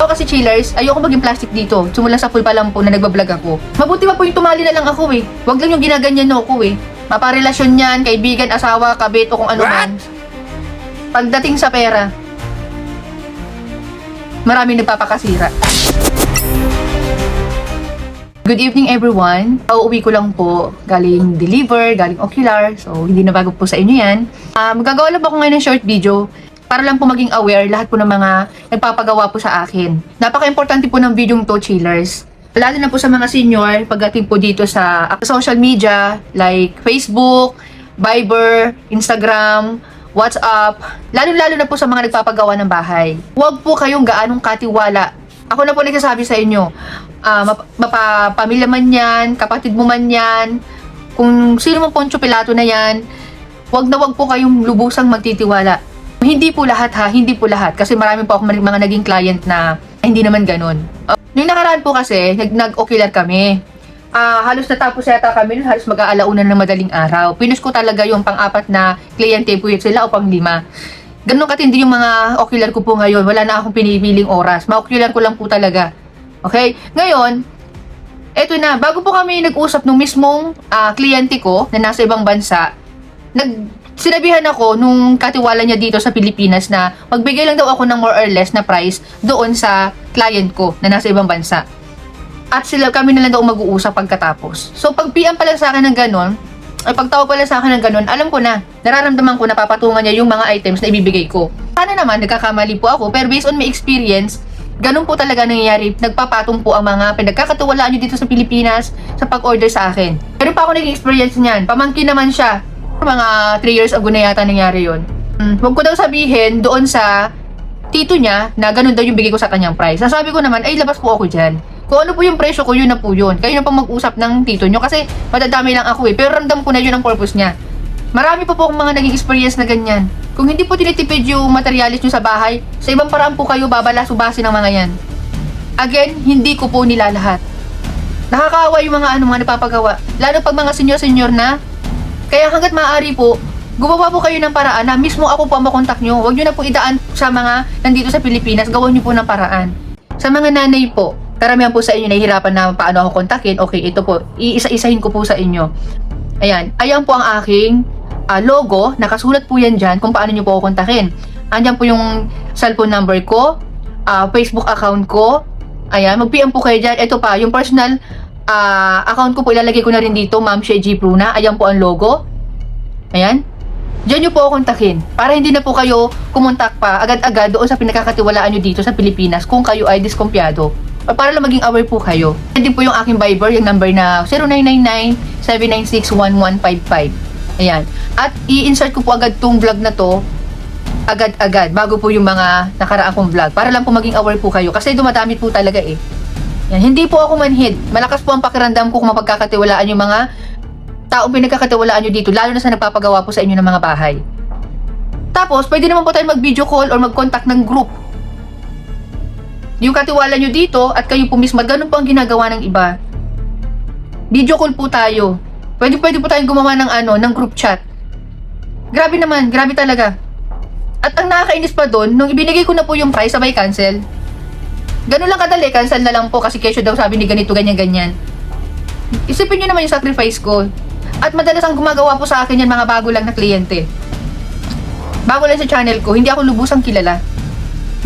kasi chillers, ayoko maging plastic dito. Sumula sa full pa lang po na nagbablog ako. Mabuti pa po yung tumali na lang ako eh. Huwag lang yung ginaganyan no ako eh. Maparelasyon yan, kaibigan, asawa, kabit o kung ano man. Pagdating sa pera, maraming nagpapakasira. Good evening everyone. Pauwi ko lang po. Galing deliver, galing ocular. So, hindi na bago po sa inyo yan. Magagawa lang po ako ngayon ng short video para lang po maging aware lahat po ng mga nagpapagawa po sa akin. Napaka-importante po ng video to, chillers. Lalo na po sa mga senior, pagdating po dito sa social media like Facebook, Viber, Instagram, WhatsApp, lalo-lalo na po sa mga nagpapagawa ng bahay. Huwag po kayong gaanong katiwala. Ako na po nagsasabi sa inyo, mapapamilya man yan, kapatid mo man yan, kung sino man Poncio Pilato na yan, huwag po kayong lubusang magtitiwala. Hindi po lahat ha, hindi po lahat. Kasi marami po ako mga naging client na hindi naman ganun. Nung nakaraan po kasi, nag-ocular kami. Halos natapos yata kami, halos mag-aalauna ng madaling araw. Pinus ko talaga yung pang-apat na kliyente po yun sila o pang-5. Ganun katindi yung mga ocular ko po ngayon. Wala na akong pinipiling oras. Ma-ocular ko lang po talaga. Okay? Ngayon, eto na, bago po kami nag-usap nung mismong kliyente ko na nasa ibang bansa, sinabihan ako nung katiwala niya dito sa Pilipinas na magbigay lang daw ako ng more or less na price doon sa client ko na nasa ibang bansa. At kami na lang daw mag-uusap pagkatapos. So, pag PM pala sa akin ng ganon, ay pagtawag pala sa akin ng ganon, alam ko na, nararamdaman ko na papatungan niya yung mga items na ibibigay ko. Sana naman, nagkakamali po ako, pero based on my experience, ganun po talaga nangyayari. Nagpapatong po ang mga pinagkakatiwalaan niyo dito sa Pilipinas sa pag-order sa akin. Meron pa ako naging experience niyan. Pamangkin naman siya. Mga 3 years ago na yata nangyari yun. Huwag ko daw sabihin doon sa tito niya na ganun daw yung bigay ko sa kanyang price. Sasabi ko naman, ay labas po ako dyan. Kung ano po yung presyo ko, yun na po yun. Kayo na pa mag-usap ng tito nyo kasi madadami lang ako eh. Pero ramdam ko na yun ang purpose niya. Marami pa po akong mga naging experience na ganyan. Kung hindi po tinitipid yung materialis nyo sa bahay, sa ibang paraan po kayo babalas-ubasin ng mga yan. Again, hindi ko po nilalahat. Nakakaawa yung mga mga napapagawa. Lalo pag mga senior-senior na. Kaya hanggat maaari po, gumawa po kayo ng paraan na mismo ako po ang makontak nyo. Huwag nyo na po idaan sa mga nandito sa Pilipinas. Gawin nyo po ng paraan. Sa mga nanay po, karamihan po sa inyo nahihirapan na paano ako kontakin. Okay, ito po. Iisa-isahin ko po sa inyo. Ayan. Ayan po ang aking logo. Nakasulat po yan dyan kung paano nyo po ako kontakin. Andyan po yung cellphone number ko, Facebook account ko. Ayan. Mag-PM po kayo dyan. Ito pa, yung personal account ko po, ilalagay ko na rin dito, Ma'am Shea G. Pruna. Ayan po ang logo. Ayan. Diyan nyo po ako kontakin. Para hindi na po kayo kumontak pa agad-agad doon sa pinakakatiwalaan nyo dito sa Pilipinas kung kayo ay diskumpiyado. O para lang maging aware po kayo. Yan din po yung aking Viber, yung number na 0999-796-1155. Ayan. At i-insert ko po agad tong vlog na to agad-agad bago po yung mga nakaraang kong vlog. Para lang po maging aware po kayo. Kasi dumadami po talaga eh. Yan. Hindi po ako manhid. Malakas po ang pakiramdam ko kung mapagkakatiwalaan yung mga taong pinagkakatiwalaan nyo dito, lalo na sa nagpapagawa po sa inyo ng mga bahay. Tapos, pwede naman po tayo mag-video call or mag-contact ng group. Yung katiwala nyo dito at kayo po mismo, ganun po ang ginagawa ng iba. Video call po tayo. Pwede po tayong gumawa ng group chat. Grabe naman, grabe talaga. At ang nakakainis pa doon, nung ibinigay ko na po yung price, sabay cancel. Ganun lang kadali, cancel na lang po kasi kesyo daw sabi ni ganito, ganyan-ganyan. Isipin nyo naman yung sacrifice ko. At madalas ang gumagawa po sa akin yan mga bago lang na kliyente. Bago lang sa channel ko, hindi ako lubusang kilala.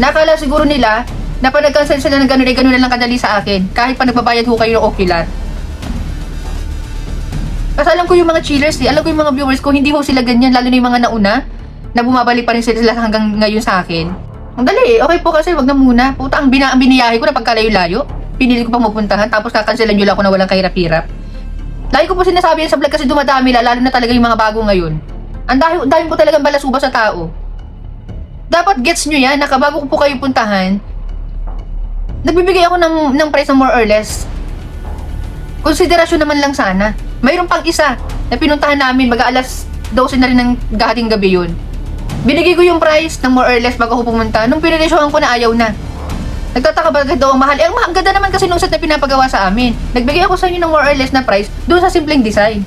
Nakala siguro nila na pa nag-cancel sila ng ganun na lang kadali sa akin. Kahit pa nagbabayad ho kayo ng ocular. Kasi alam ko yung mga chillers alam ko yung mga viewers ko, hindi ho sila ganyan. Lalo na yung mga nauna, na bumabalik pa rin sila hanggang ngayon sa akin. Ang dali okay po kasi wag na muna. Puta, ang biniyahe ko na pagkalayo-layo. Pinili ko pang mapuntahan, tapos kakanselan nyo lang ako na walang kahirap-hirap. Lagi ko po sinasabi yan sa vlog kasi dumadami lalo na talaga yung mga bago ngayon. Ang dahil po talagang balasuba sa tao. Dapat gets nyo yan, nakabago ko po kayo puntahan, nagbibigay ako ng price ng more or less. Konsiderasyon naman lang sana. Mayroon pang isa na pinuntahan namin, mag-aalas 12 na rin ng gahating gabi yun. Binigay ko yung price ng more or less bago ako pumunta. Nung piniresyohan ko na ayaw na. Nagtataka ba daw ang mahal? Eh, ang ganda naman kasi nung set na pinapagawa sa amin. Nagbigay ako sa inyo ng more or less na price doon sa simpleng design.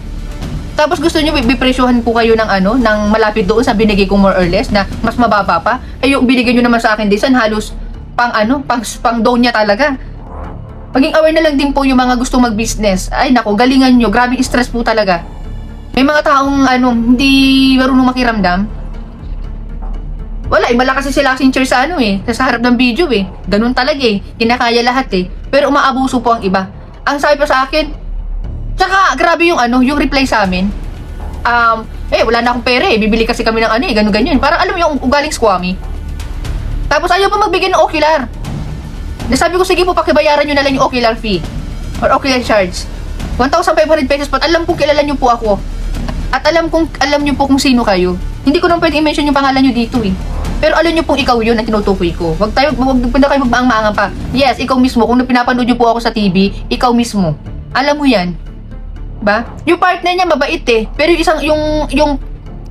Tapos gusto nyo bipresyohan po kayo ng ng malapit doon sa binigay kong more or less na mas mababa pa. Eh yung binigay nyo naman sa akin design halos pang doon niya talaga. Maging aware na lang din po yung mga gustong mag-business. Ay nako, galingan nyo. Grabe stress po talaga. May mga taong hindi marunong makiramdam. Wala, iba lang kasi sila sincere sa sa harap ng video Ganun talaga kinakaya lahat Pero umaabuso po ang iba. Ang sabi pa sa akin, tsaka grabe yung yung reply sa amin. Wala na akong pera bibili kasi kami ng ganun ganyan. Parang alam mo yung ugaling squammy. Tapos ayaw pa magbigay ng ocular. Nasabi ko, sige po, pakibayaran nyo na lang yung ocular fee or ocular charge. 1,500 pesos po. Alam kong kilala nyo po ako. At alam nyo po kung sino kayo. Hindi ko nang pwede i-mention yung pangalan nyo dito Pero alam nyo pong ikaw yun ang tinutukoy ko. Wag kayo magmaang-maangan pa. Yes, ikaw mismo. Kung napinapanood nyo po ako sa TV, ikaw mismo. Alam mo yan. Ba? Yung partner niya mabait Pero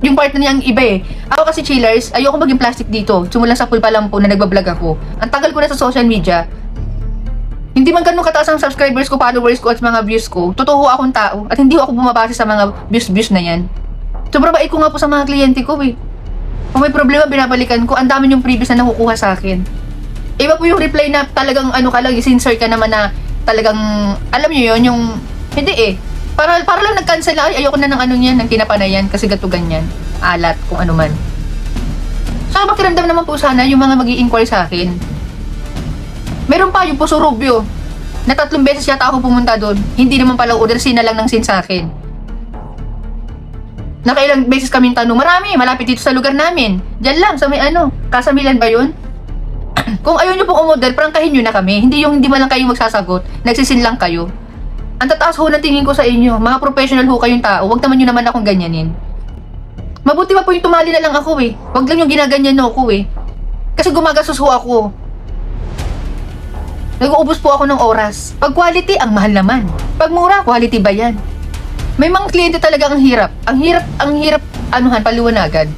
yung partner niya ang iba Ako kasi chillers, ayoko maging plastic dito. Sumula sa pool pa lang po na nagbablog ako. Ang tagal ko na sa social media. Hindi man ganun kataas ang subscribers ko, followers ko at mga views ko. Totoo akong tao at hindi ako bumabase sa mga views na yan. Sobrang bait ko nga po sa mga kliyente ko Kung may problema, binabalikan ko. Ang dami yung previous na nakukuha sa akin. Iba po yung reply na talagang ka lang, sincere ka naman na talagang, alam nyo yun, yung, hindi Para lang nag-cancel na, ayoko na ng yan, ng kinapanayan, kasi gato ganyan. Alat, kung ano man. Saka makiramdam naman po sana yung mga mag-i-inquire sa akin. Meron pa yung Puso Rubio, na 3 beses yata ako pumunta doon. Hindi naman pala order, sina lang ng sin sa akin. Nakailang beses kami tanong, marami, malapit dito sa lugar namin. Diyan lang, sa may Kasamilan ba yun? Kung ayaw nyo pong umorder, prangkahin nyo na kami. Hindi man lang kayo magsasagot, nagsisin lang kayo. Ang tataas ho ng tingin ko sa inyo. Mga professional ho kayong tao. Huwag naman nyo naman akong ganyanin. Mabuti pa po yung tumali na lang ako Huwag lang yung ginaganyan ako Kasi gumagastos ho ako. Nag-uubos po ako ng oras. Pag quality, ang mahal naman. Pag mura, quality ba yan? May mga kliyente talaga ang hirap. Ang hirap, paliwanagan.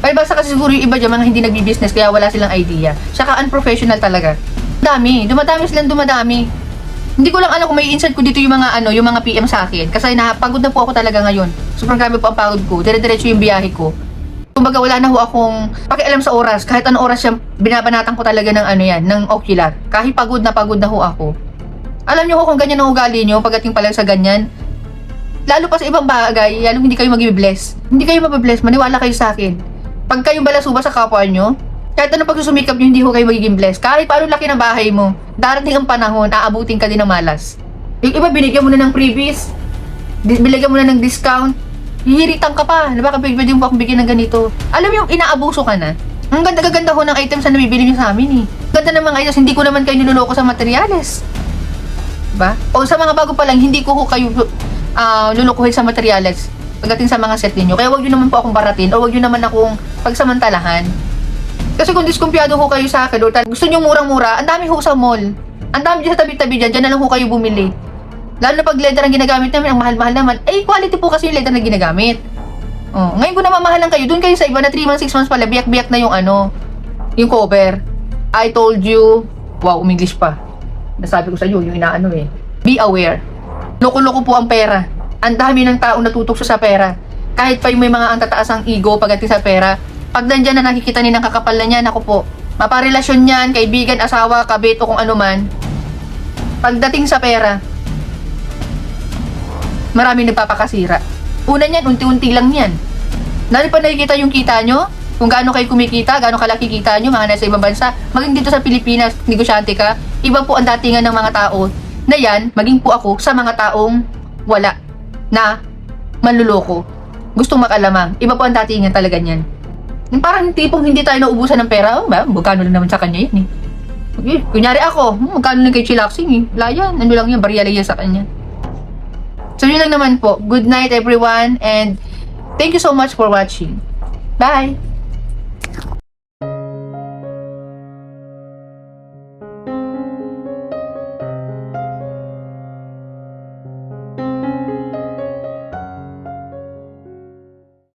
Palibasa kasi siguro yung iba dyan, mga hindi nagbi-business, kaya wala silang idea. Saka unprofessional talaga. Dumadami silang dumadami. Hindi ko lang alam kung may insert ko dito yung mga PM sa akin. Kasi napagod na po ako talaga ngayon. Sobrang grabe po ang pagod ko. Dire-diretso yung biyahe ko. Kumbaga wala na ho akong pakialam sa oras. Kahit anong oras yan, binabanatan ko talaga ng ng ocular. Kahit pagod na ho ako. Alam nyo ho kung ganyan ang ugali nyo pagdating pa lang sa ganyan. Lalo pa sa ibang bagay, lalo hindi kayo mag-bless. Hindi kayo mababless, maniwala kayo sa akin. Pag kayong balasuba sa kapwa nyo, kahit anong pagsusumikap nyo, hindi ho kayo magiging blessed. Kahit paano laki ng bahay mo, darating ang panahon, aabutin ka din ng malas. Yung iba, binigyan mo na ng freebies, binigyan mo na ng discount, hihiritan ka pa, na baka pwede mo pa akong bigyan ng ganito. Alam mo yung inaabuso ka na? Ang ganda-ganda ho ng items na nabibili nyo sa amin Ganda ng mga items, hindi ko naman kayo niloloko sa materyales. Diba? O sa mga bago pa lang, hindi ko ho kayo lulukuhin sa materyales pagdating sa mga set ninyo. Kaya wag nyo naman po akong baratin o wag nyo naman akong pagsamantalahan. Kasi kung diskumpiyado ho kayo sa akin or gusto nyo murang-mura, ang dami ho sa mall. Ang dami dyan sa tabi-tabi dyan na lang ho kayo bumili. Lalo na pag leather ang ginagamit namin, ang mahal-mahal naman. Quality po kasi yung leather na ginagamit. Ngayon kung namamahalan kayo, dun kayo sa iba na 3 months, 6 months pala, biyak-biyak na yung cover. I told you, wow, umiglish pa. Nasabi ko sa iyo, yung Be aware. Loko-loko po ang pera. Ang dami ng taong natutukso sa pera. Kahit pa yung may mga ang tataas ang ego pagdating sa pera, pag nandyan na nakikita nilang kakapal na niyan, ako po, maparelasyon niyan, kaibigan, asawa, kabit o kung ano man, pagdating sa pera, maraming nagpapakasira. Una niyan, unti-unti lang yan. Lalo pa nakikita yung kita nyo, kung gaano kayo kumikita, gaano kalaki kita nyo, mga nasa ibang bansa, maging dito sa Pilipinas, negosyante ka, iba po ang datingan ng mga tao na yan, maging po ako sa mga taong wala na manluloko. Gustong makalamang. Iba po ang datingan talaga niyan. Yung parang tipong hindi tayo naubusan ng pera, magkano lang naman sa kanya yun Kunyari ako, magkano lang kay Chillaxing Wala yan, lang yan, barya lang yan sa kanya. So yun lang naman po. Good night everyone and thank you so much for watching. Bye!